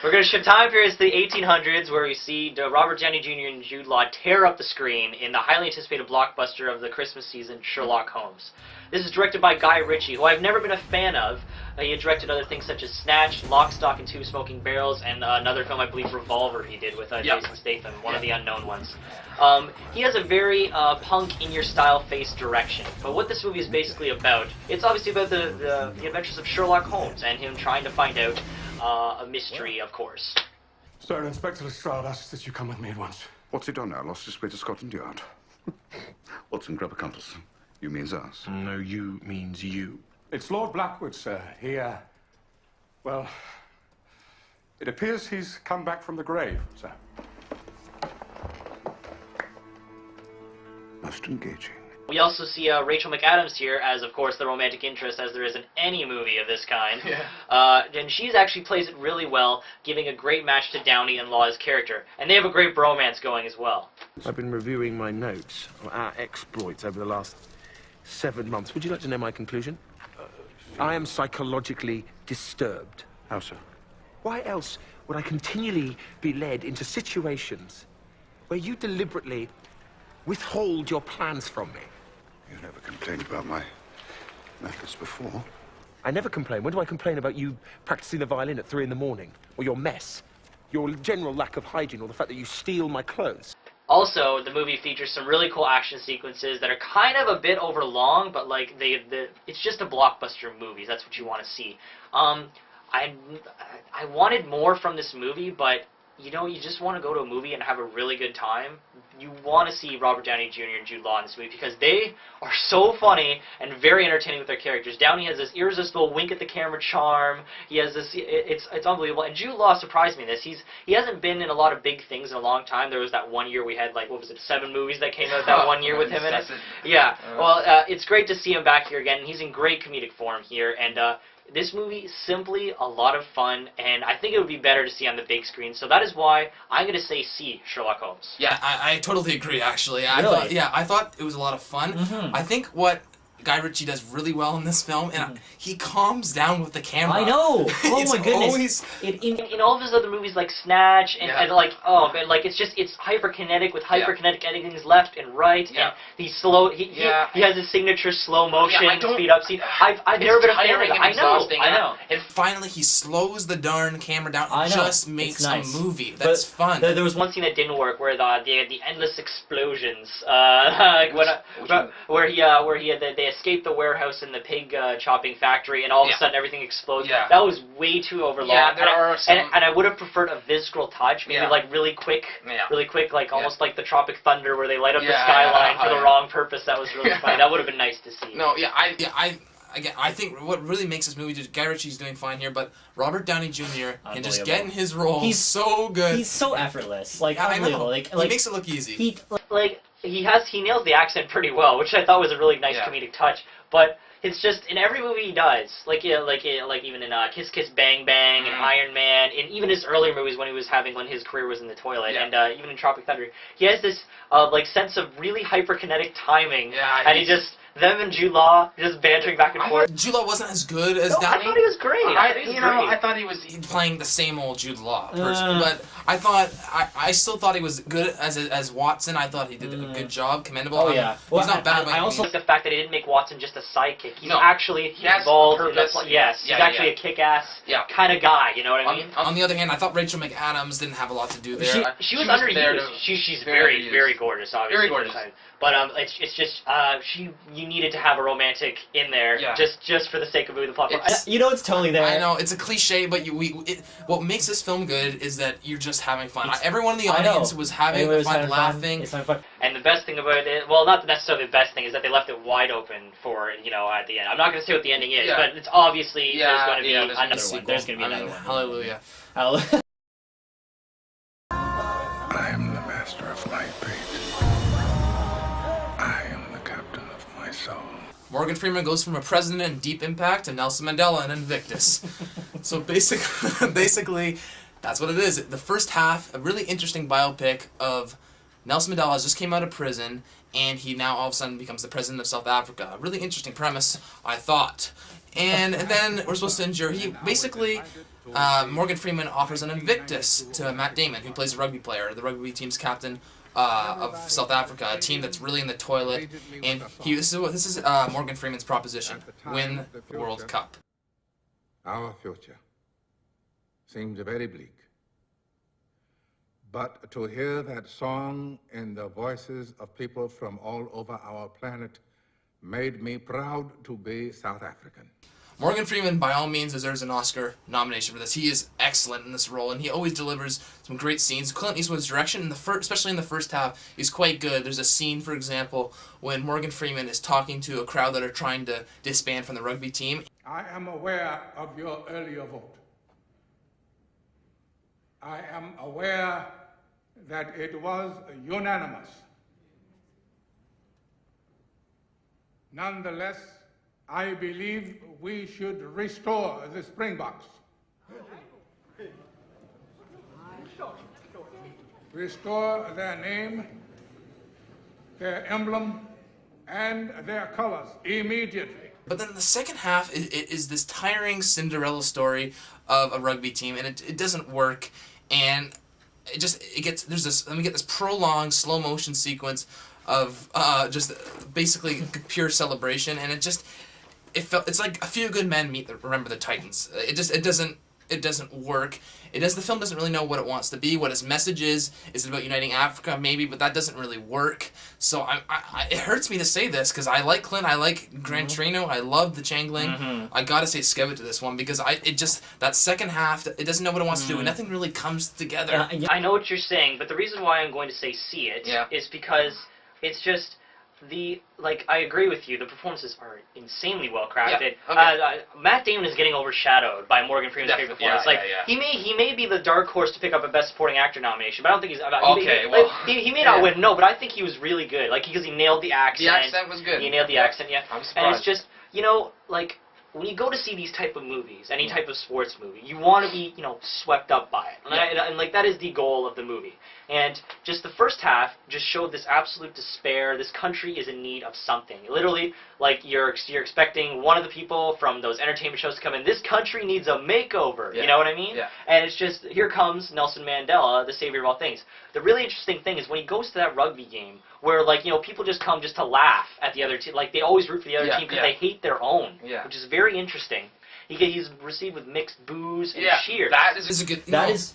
We're going to shift time periods to the 1800s, where we see Robert Downey Jr. and Jude Law tear up the screen in the highly anticipated blockbuster of the Christmas season, Sherlock Holmes. This is directed by Guy Ritchie, who I've never been a fan of. He had directed other things such as Snatch, Lock, Stock, and Two Smoking Barrels, and another film, I believe, Revolver, he did with Jason Statham, one of the unknown ones. He has a very punk, in-your-style face direction. But what this movie is basically about, it's obviously about the adventures of Sherlock Holmes and him trying to find out a mystery, of course. Sir, Inspector Lestrade asks that you come with me at once. What's he done now? Lost his way to Scotland Yard? Watson, grab a compass. You means us. No, you means you. It's Lord Blackwood, sir. He, well, it appears he's come back from the grave, sir. Most engaging. We also see Rachel McAdams here as, of course, the romantic interest, as there is in any movie of this kind. Yeah. And she actually plays it really well, giving a great match to Downey and Law's character. And they have a great bromance going as well. I've been reviewing my notes on our exploits over the last 7 months. Would you like to know my conclusion? I am psychologically disturbed. How so? Why else would I continually be led into situations where you deliberately withhold your plans from me? You've never complained about my methods before. I never complain. When do I complain about you practicing the violin at 3 in the morning? Or your mess? Your general lack of hygiene? Or the fact that you steal my clothes? Also, the movie features some really cool action sequences that are kind of a bit overlong, but like it's just a blockbuster movie. That's what you want to see. I wanted more from this movie, but you know, you just want to go to a movie and have a really good time. You want to see Robert Downey Jr. and Jude Law in this movie because they are so funny and very entertaining with their characters. Downey has this irresistible wink at the camera charm. He has this, it's unbelievable. And Jude Law surprised me in this. He hasn't been in a lot of big things in a long time. There was that one year we had, like, what was it, 7 movies that came out that one year with him in it. Yeah. Well, it's great to see him back here again. He's in great comedic form here, and this movie is simply a lot of fun, and I think it would be better to see on the big screen. So that is why I'm going to say C, Sherlock Holmes. Yeah, I totally agree, actually. Really? I thought it was a lot of fun. I think what Guy Ritchie does really well in this film, and he calms down with the camera. I know. Oh my goodness. Always... In all of his other movies like Snatch and like it's hyperkinetic with hyperkinetic editings left and right. Yeah. And he's slow. He has his signature slow motion speed up scene. I've never been a fan of it. I know. And finally he slows the darn camera down and just makes a movie that's fun. There was one scene that didn't work where the endless explosions where they escape the warehouse in the pig chopping factory, and all of a sudden everything explodes. Yeah. That was way too overlong. Yeah, there are some... and I would have preferred a visceral touch, maybe like really quick, like almost like the Tropic Thunder, where they light up the skyline for the wrong purpose. That was really funny. That would have been nice to see. No, I think what really makes this movie, Guy Ritchie's doing fine here, but Robert Downey Jr. can just get in his role. He's so good. He's so effortless. Like, I unbelievable. know. Like, he makes it look easy. He nails the accent pretty well, which I thought was a really nice comedic touch. But it's just in every movie he does, like even in Kiss Kiss Bang Bang and Iron Man, and even his earlier movies when his career was in the toilet, and even in Tropic Thunder, he has this sense of really hyperkinetic timing, and he just. Them and Jude Law just bantering back and forth. Jude Law wasn't as good as Downey. I thought he was great. I thought he was playing the same old Jude Law person, but I still thought he was good as Watson. I thought he did a good job, commendable. Oh yeah, he's not bad. I also like the fact that he didn't make Watson just a sidekick. He's actually involved in the Yes, he's actually a kick-ass kind of guy. You know what I mean? On the other hand, I thought Rachel McAdams didn't have a lot to do there. She was underused. She's very gorgeous, obviously. Very gorgeous. But it's just you needed to have a romantic in there just for the sake of moving the plot. You know, it's totally there. I know it's a cliche, but what makes this film good is that you're just having fun. Everyone in the audience was having fun, laughing. And the best thing about it, well, not necessarily the best thing, is that they left it wide open for at the end. I'm not going to say what the ending is, but it's obviously there's going to be another one. There's going to be another one. Hallelujah. I am the master of my fate. I am the captain of my soul. Morgan Freeman goes from a president in Deep Impact to Nelson Mandela in Invictus. So basically, that's what it is. The first half, a really interesting biopic of Nelson Mandela has just came out of prison, and he now all of a sudden becomes the president of South Africa. A really interesting premise, I thought. And then we're supposed to endure. He basically, Morgan Freeman offers an Invictus to Matt Damon, who plays a rugby player, the rugby team's captain of South Africa, a team that's really in the toilet. And this is Morgan Freeman's proposition: win the World Cup. Our future seems very bleak. But to hear that song in the voices of people from all over our planet made me proud to be South African. Morgan Freeman, by all means, deserves an Oscar nomination for this. He is excellent in this role, and he always delivers some great scenes. Clint Eastwood's direction, especially in the first half, is quite good. There's a scene, for example, when Morgan Freeman is talking to a crowd that are trying to disband from the rugby team. I am aware of your earlier vote. I am aware that it was unanimous. Nonetheless, I believe we should restore the Springboks. Restore their name, their emblem, and their colors immediately. But then the second half is this tiring Cinderella story of a rugby team, and it doesn't work, and there's this prolonged slow motion sequence of just basically pure celebration, and it's like A Few Good Men meet Remember the Titans. It doesn't work. The film doesn't really know what it wants to be, what its message is. Is it about uniting Africa? Maybe, but that doesn't really work. So it hurts me to say this, because I like Clint, I like Gran Torino, I love the Changeling. I gotta say Skevet to this one, because that second half, it doesn't know what it wants to do, and nothing really comes together. I know what you're saying, but the reason why I'm going to say see it is because it's just I agree with you. The performances are insanely well crafted. Yeah, okay. Matt Damon is getting overshadowed by Morgan Freeman's great performance. He may be the dark horse to pick up a Best Supporting Actor nomination, but I don't think he's. He may not win. No, but I think he was really good. Because he nailed the accent. The accent was good. He nailed the accent. Yeah. I'm surprised. And it's just when you go to see these type of movies, any type of sports movie, you want to be, swept up by it. And that is the goal of the movie. And just the first half just showed this absolute despair. This country is in need of something. Literally, you're expecting one of the people from those entertainment shows to come in. This country needs a makeover. Yeah. You know what I mean? Yeah. And it's just, here comes Nelson Mandela, the savior of all things. The really interesting thing is when he goes to that rugby game, where people just come just to laugh at the other team. They always root for the other team because they hate their own, which is very interesting. He's received with mixed boos and cheers. That is a good. That is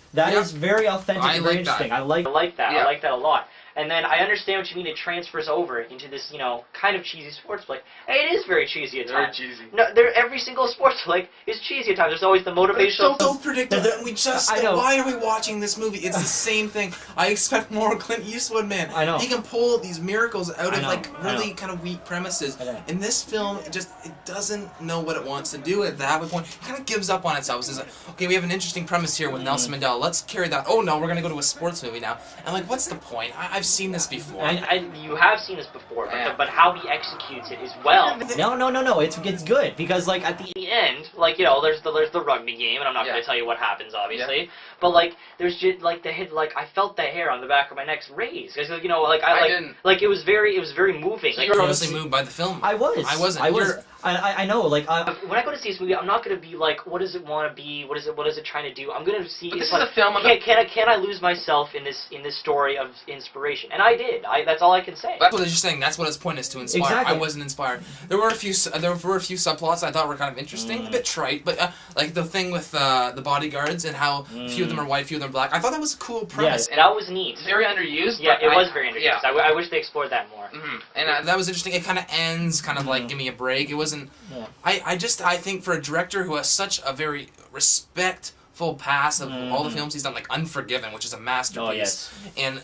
very authentic and very interesting. I like that. I like that a lot. And then I understand what you mean. It transfers over into this, kind of cheesy sports flick. And it is very cheesy at times. Very cheesy. No, every single sports flick is cheesy at times. There's always the motivational. It's so predictable. Why are we watching this movie? It's the same thing. I expect more Clint Eastwood, man. I know. He can pull these miracles out of really kind of weak premises. In this film, it doesn't know what it wants to do at that point. It kind of gives up on itself. It says, okay, we have an interesting premise here with Nelson Mandela. Let's carry that. Oh no, we're gonna go to a sports movie now. And what's the point? I've seen this before. You have seen this before, but how he executes it is well. No. It's good because at the end, there's the rugby game, and I'm not going to tell you what happens, obviously. But there's just the hit. I felt the hair on the back of my neck raise. Because I didn't. It was very moving. You were obviously moved by the film. I was. I wasn't. I know. When I go to see this movie, I'm not going to be what does it want to be? What is it trying to do? I'm going to see. But this is a film. Can I lose myself in this story of inspiration? And I did. That's all I can say. That's what you're saying. That's what his point is, to inspire. Exactly. I wasn't inspired. There were a few subplots I thought were kind of interesting, a bit trite, but the thing with the bodyguards and how few of them are white, few of them are black. I thought that was a cool premise. And that was neat. Very underused. Yeah, it was very underused. Yeah. I wish they explored that more. And that was interesting. It kind of ends give me a break. It wasn't. Yeah. I think for a director who has such a very respectful past of all the films he's done, Unforgiven, which is a masterpiece. Oh, yes. And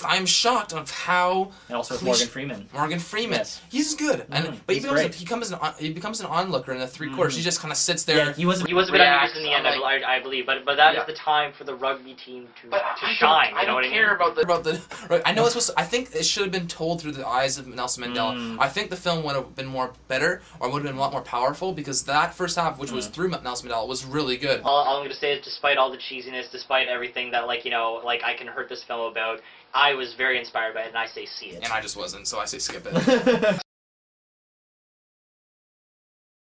I'm shocked of how. And also with Morgan Freeman. Yes. He's good, but he becomes an onlooker in the three quarters. He just kind of sits there. Yeah, he was a bit underused in the end, I believe, but that is the time for the rugby team to shine. I don't care about the. I know it's supposed to, I think it should have been told through the eyes of Nelson Mandela. I think the film would have been better, or would have been a lot more powerful, because that first half, which was through Nelson Mandela, was really good. All I'm going to say is, despite all the cheesiness, despite everything that I can hurt this film about, I was very inspired by it, and I say see it. And I just wasn't, so I say skip it.